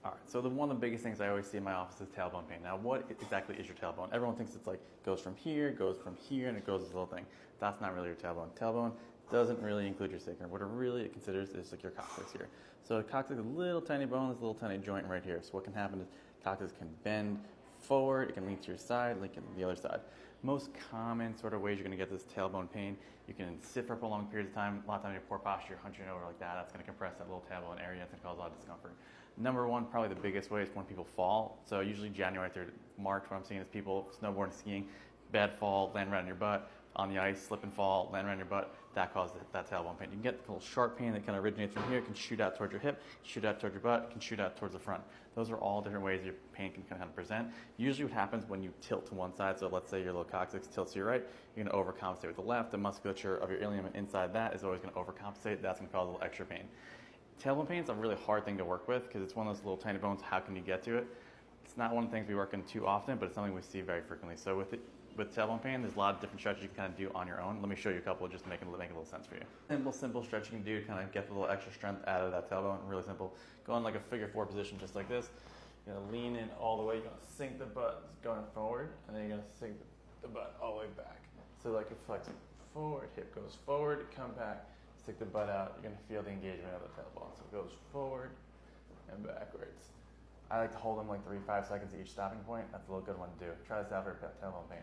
All right, so one of the biggest things I always see in my office is tailbone pain. Now, what exactly is your tailbone? Everyone thinks it's like goes from here, and it goes this little thing. That's not really your tailbone. Tailbone doesn't really include your sacrum. What it considers is like your coccyx here. So the coccyx is a little tiny bone, this little tiny joint right here. So what can happen is coccyx can bend forward, it can lean to your side, link to the other side. Most common sort of ways you're going to get this tailbone pain, you can sit for prolonged periods of time. A lot of times your poor posture, you're hunching over like that. That's going to compress that little tailbone area. It's going to cause a lot of discomfort. Number one, probably the biggest way is when people fall. So usually January through March, what I'm seeing is people snowboarding, skiing, bad fall, land right on your butt, on the ice, slip and fall, land right on your butt. That causes that tailbone pain. You can get a little sharp pain that kind of originates from here. It can shoot out towards your hip, shoot out towards your butt, it can shoot out towards the front. Those are all different ways your pain can kind of present. Usually what happens when you tilt to one side, so let's say your little coccyx tilts to your right, you're going to overcompensate with the left. The musculature of your ilium inside that is always going to overcompensate. That's going to cause a little extra pain. Tailbone pain is a really hard thing to work with because it's one of those little tiny bones. How can you get to it? It's not one of the things we work in too often, but it's something we see very frequently. So with tailbone pain, there's a lot of different stretches you can kind of do on your own. Let me show you a couple just to make a little sense for you. Simple stretch you can do to kind of get the little extra strength out of that tailbone. Really simple. Go in like a figure four position just like this. You're going to lean in all the way. You're going to sink the butt going forward, and then you're going to sink the butt all the way back. So like it flexes forward, hip goes forward, come back, stick the butt out. You're going to feel the engagement of the tailbone. So it goes forward and backwards. I like to hold them like 3-5 seconds at each stopping point. That's a little good one to do. Try this out for tailbone pain.